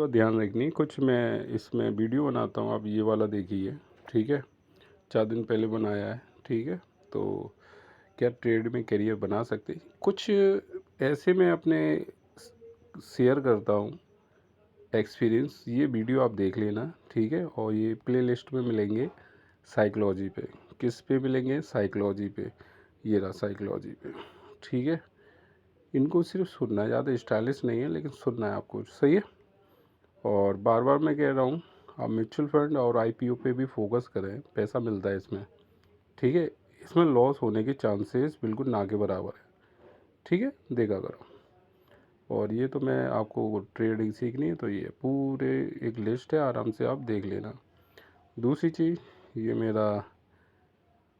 ध्यान रखनी। कुछ मैं इसमें वीडियो बनाता हूँ, आप ये वाला देखिए, ठीक है। 4 दिन पहले बनाया है, ठीक है। तो क्या ट्रेड में करियर बना सकते हैं? कुछ ऐसे मैं अपने शेयर करता हूँ एक्सपीरियंस, ये वीडियो आप देख लेना, ठीक है। और ये प्लेलिस्ट में मिलेंगे साइकोलॉजी पे। किस पे मिलेंगे? साइकोलॉजी पे। ये रहा साइकोलॉजी पे, ठीक है। इनको सिर्फ सुनना है, ज़्यादा स्टाइलिश नहीं है लेकिन सुनना है आपको, सही है। और बार बार मैं कह रहा हूँ, आप म्यूचुअल फंड और आईपीओ पे भी फोकस करें, पैसा मिलता है इसमें, ठीक है। इसमें लॉस होने के चांसेस बिल्कुल ना के बराबर है, ठीक है। देखा करो। और ये तो मैं आपको ट्रेडिंग सीखनी है तो ये पूरे एक लिस्ट है, आराम से आप देख लेना। दूसरी चीज़, ये मेरा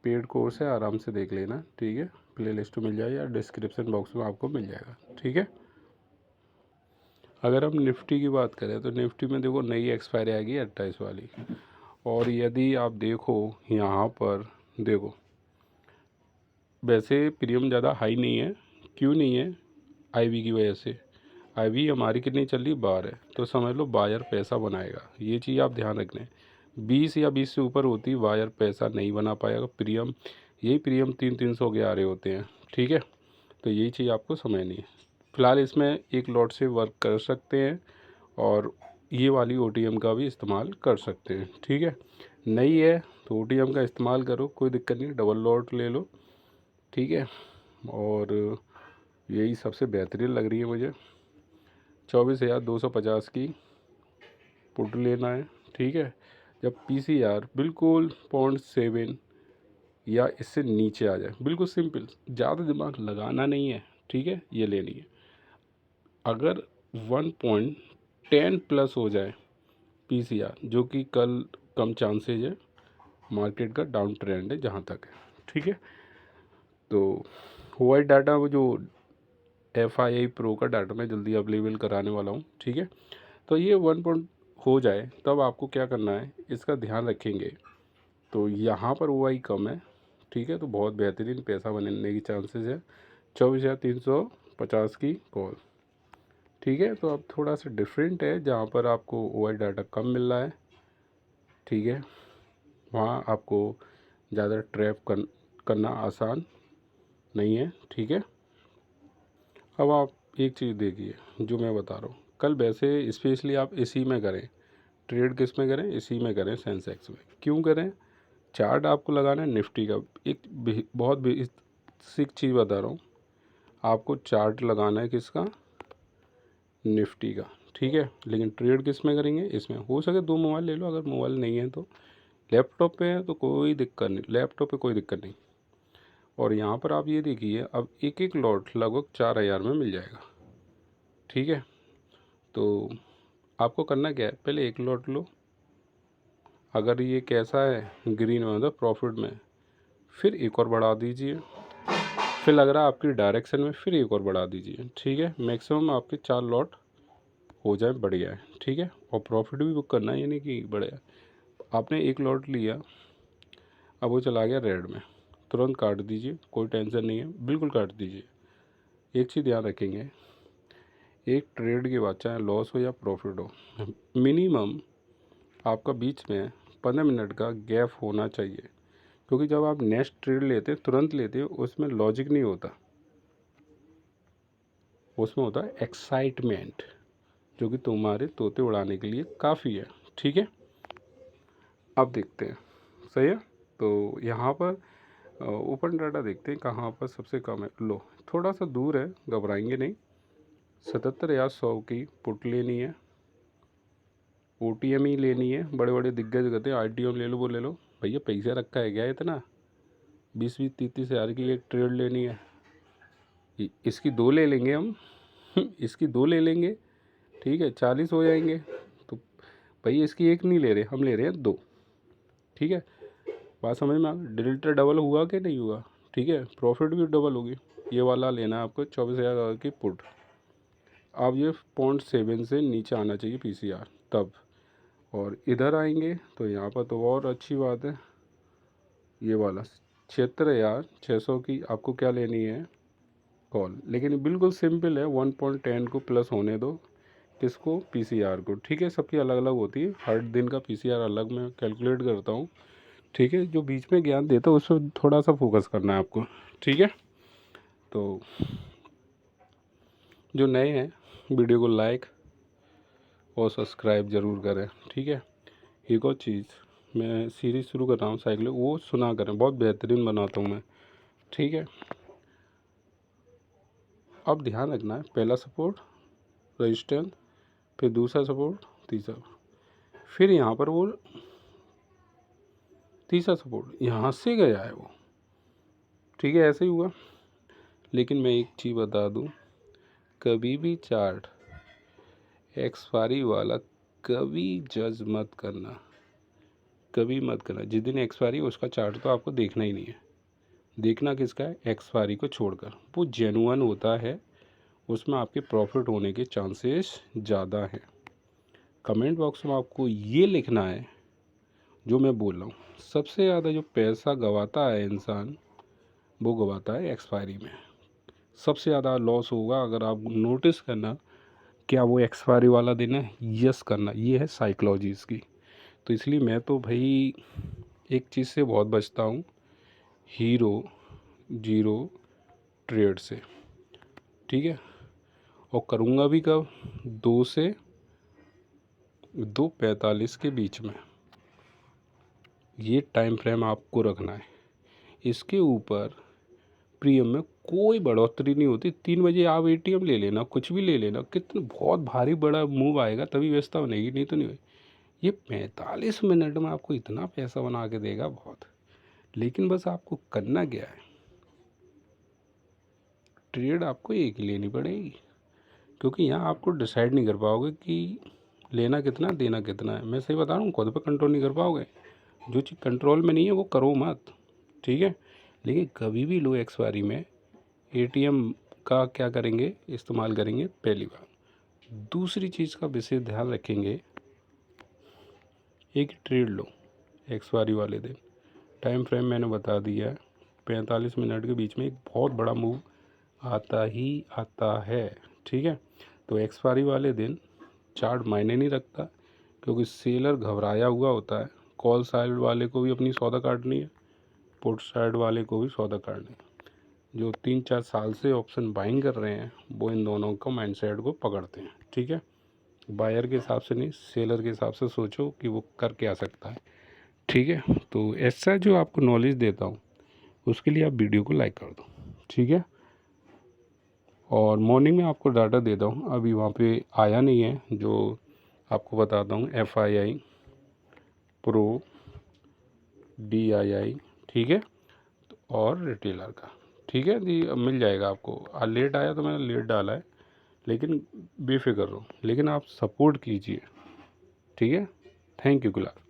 पेड कोर्स है, आराम से देख लेना, ठीक है। प्ले लिस्ट मिल जाए या डिस्क्रिप्शन बॉक्स में आपको मिल जाएगा, ठीक है। अगर हम निफ्टी की बात करें तो निफ्टी में देखो नई एक्सपायरी आएगी 28 वाली। और यदि आप देखो यहाँ पर, देखो वैसे प्रीमियम ज़्यादा हाई नहीं है। क्यों नहीं है? आईवी की वजह से। आईवी हमारी कितनी चल रही? 12 है, तो समझ लो बायर पैसा बनाएगा। ये चीज़ आप ध्यान रखना है। 20 या 20 से ऊपर होती बायर पैसा नहीं बना पाएगा। प्रीमियम, यही प्रीमियम 300 के आ रहे होते हैं, ठीक है। तो यही चीज़ आपको समझनी है। फ़िलहाल इसमें एक लॉट से वर्क कर सकते हैं और ये वाली ओटीएम का भी इस्तेमाल कर सकते हैं, ठीक है। नई है तो ओटीएम का इस्तेमाल करो, कोई दिक्कत नहीं, डबल लॉट ले लो, ठीक है। और यही सबसे बेहतरीन लग रही है मुझे। 24,250 की पुट लेना है, ठीक है। जब पीसीआर बिल्कुल 0.7 या इससे नीचे आ जाए, बिल्कुल सिंपल, ज़्यादा दिमाग लगाना नहीं है, ठीक है, ये लेनी है। अगर 1.10 प्लस हो जाए पीसीआर, जो कि कल कम चांसेज है, मार्केट का डाउन ट्रेंड है जहाँ तक है, ठीक है। तो हुआ डाटा, वो जो FII प्रो का डाटा मैं जल्दी अवेलेबल कराने वाला हूँ, ठीक है। तो ये 1 पॉइंट हो जाए तब आपको क्या करना है, इसका ध्यान रखेंगे। तो यहाँ पर OI कम है, ठीक है, तो बहुत बेहतरीन पैसा बनने की चांसेस है। 24,350 की कॉल, ठीक है। तो अब थोड़ा सा डिफरेंट है, जहाँ पर आपको OI डाटा कम मिल रहा है, ठीक है, वहाँ आपको ज़्यादा करना आसान नहीं है, ठीक है। अब आप एक चीज़ देखिए जो मैं बता रहा हूँ, कल वैसे स्पेशली आप इसी में करें ट्रेड, किस में करें? इसी में करें, सेंसेक्स में। क्यों करें? चार्ट आपको लगाना है निफ्टी का। एक बहुत बेसिक चीज़ बता रहा हूँ आपको, चार्ट लगाना है किसका? निफ्टी का, ठीक है। लेकिन ट्रेड किस में करेंगे? इसमें। हो सके 2 मोबाइल ले लो, अगर मोबाइल नहीं है तो। लैपटॉप पे है तो कोई दिक्कत नहीं, लैपटॉप पे कोई दिक्कत नहीं। और यहाँ पर आप ये देखिए, अब एक एक लॉट लगभग 4,000 में मिल जाएगा, ठीक है। तो आपको करना क्या है, पहले एक लॉट लो, अगर ये कैसा है ग्रीन में मतलब प्रॉफिट में, फिर एक और बढ़ा दीजिए, फिर लग रहा है आपकी डायरेक्शन में, फिर एक और बढ़ा दीजिए, ठीक है। मैक्सिमम आपके 4 लॉट हो जाए, बढ़िया है, ठीक है। और प्रॉफिट भी बुक करना है, यानी कि बढ़िया। आपने एक लॉट लिया, अब वो चला गया रेड में, तुरंत काट दीजिए, कोई टेंशन नहीं है, बिल्कुल काट दीजिए। एक चीज़ ध्यान रखेंगे, एक ट्रेड के बाद चाहे लॉस हो या प्रॉफिट हो, मिनिमम आपका बीच में 15 मिनट का गैप होना चाहिए। क्योंकि जब आप नेक्स्ट ट्रेड लेते हैं, तुरंत लेते हो, उसमें लॉजिक नहीं होता, उसमें होता है एक्साइटमेंट, जो कि तुम्हारे तोते उड़ाने के लिए काफ़ी है, ठीक है। अब देखते हैं, सही है। तो यहाँ पर ओपन डाटा देखते हैं कहाँ पर सबसे कम है। लो, थोड़ा सा दूर है, घबराएंगे नहीं। 77 या 100 की पुट लेनी है, OTM ही लेनी है। बड़े बड़े दिग्गज कहते हैं ITM ले लो, वो ले लो। भैया पैसा रखा है क्या इतना? 20-20, 30-30 हज़ार की एक ट्रेड लेनी है, इसकी 2 ले लेंगे हम इसकी 2 ले लेंगे, ठीक है, 40 हो जाएंगे। तो भैया इसकी एक नहीं ले रहे, हम ले रहे हैं 2, ठीक है। बात समझ में आ गई? डिलीटर डबल हुआ कि नहीं हुआ? ठीक है, प्रॉफिट भी डबल होगी। ये वाला लेना है आपको, 24,000 की पुट। अब ये 0.7 से नीचे आना चाहिए पीसीआर तब। और इधर आएंगे तो यहाँ पर तो और अच्छी बात है, ये वाला 76,600 की आपको क्या लेनी है? कॉल। लेकिन बिल्कुल सिंपल है, 1.10 को प्लस होने दो, किसको, पीसीआर को, ठीक है। सबकी अलग अलग होती है, हर दिन का पीसीआर अलग मैं कैलकुलेट करता हूँ, ठीक है। जो बीच में ज्ञान देता हूँ उस पर थोड़ा सा फोकस करना है आपको, ठीक है। तो जो नए हैं वीडियो को लाइक और सब्सक्राइब ज़रूर करें, ठीक है। एक और चीज़, मैं सीरीज़ शुरू कर रहा हूँ साइकिल, वो सुना करें, बहुत बेहतरीन बनाता हूँ मैं, ठीक है। अब ध्यान रखना है, पहला सपोर्ट रेजिस्टेंस, फिर दूसरा सपोर्ट, तीसरा, फिर यहाँ पर वो तीसरा सपोर्ट यहाँ से गया है वो, ठीक है। ऐसे ही हुआ। लेकिन मैं एक चीज़ बता दूँ, कभी भी चार्ट एक्सपायरी वाला कभी जज मत करना, कभी मत करना। जिस दिन एक्सपायरी है उसका चार्ट तो आपको देखना ही नहीं है। देखना किसका है, एक्सपायरी को छोड़कर, वो जेन्युइन होता है, उसमें आपके प्रॉफिट होने के चांसेस ज़्यादा हैं। कमेंट बॉक्स में आपको ये लिखना है जो मैं बोल रहा हूँ, सबसे ज़्यादा जो पैसा गवाता है इंसान, वो गवाता है एक्सपायरी में। सबसे ज़्यादा लॉस होगा अगर आप नोटिस करना, क्या वो एक्सपायरी वाला दिन है, यस करना, ये है साइकोलॉजी इसकी। तो इसलिए मैं तो भाई एक चीज़ से बहुत बचता हूँ, हीरो जीरो ट्रेड से, ठीक है। और करूँगा भी कब, 2 से 2:45 के बीच में, ये टाइम फ्रेम आपको रखना है। इसके ऊपर प्रीमियम में कोई बढ़ोतरी नहीं होती। 3 बजे आप एटीएम ले लेना, कुछ भी ले लेना, कितना बहुत भारी बड़ा मूव आएगा तभी व्यवस्था बनेगी, नहीं तो नहीं। ये 45 मिनट में आपको इतना पैसा बना के देगा बहुत। लेकिन बस आपको करना क्या है, ट्रेड आपको एक ही लेनी पड़ेगी, क्योंकि यहाँ आपको डिसाइड नहीं कर पाओगे कि लेना कितना देना कितना है। मैं सही बता रहा हूँ, खुद पर कंट्रोल नहीं कर पाओगे। जो चीज़ कंट्रोल में नहीं है वो करो मत, ठीक है। लेकिन कभी भी लो एक्सपायरी में एटीएम का क्या करेंगे, इस्तेमाल करेंगे, पहली बार। दूसरी चीज़ का विशेष ध्यान रखेंगे, एक ट्रेड लो एक्सपायरी वाले दिन, टाइम फ्रेम मैंने बता दिया है, 45 मिनट के बीच में एक बहुत बड़ा मूव आता ही आता है, ठीक है। तो एक्सपायरी वाले दिन चार्ट मायने नहीं रखता, क्योंकि सेलर घबराया हुआ होता है। कॉल साइड वाले को भी अपनी सौदा काटनी है, पुट साइड वाले को भी सौदा काटनी है। जो 3-4 साल से ऑप्शन बाइंग कर रहे हैं वो इन दोनों को माइंडसेट को पकड़ते हैं, ठीक है। बायर के हिसाब से नहीं, सेलर के हिसाब से सोचो कि वो कर क्या सकता है, ठीक है। तो ऐसा जो आपको नॉलेज देता हूँ उसके लिए आप वीडियो को लाइक कर दो, ठीक है। और मॉर्निंग में आपको डाटा देता हूँ, अभी वहाँ पे आया नहीं है, जो आपको बताता हूँ FII प्रो DII, ठीक है। और रिटेलर का, ठीक है जी, अब मिल जाएगा आपको। लेट आया तो मैंने लेट डाला है, लेकिन बेफिक्र रहो, लेकिन आप सपोर्ट कीजिए, ठीक है। थैंक यू गुलाब,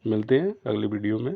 मिलते हैं अगली वीडियो में।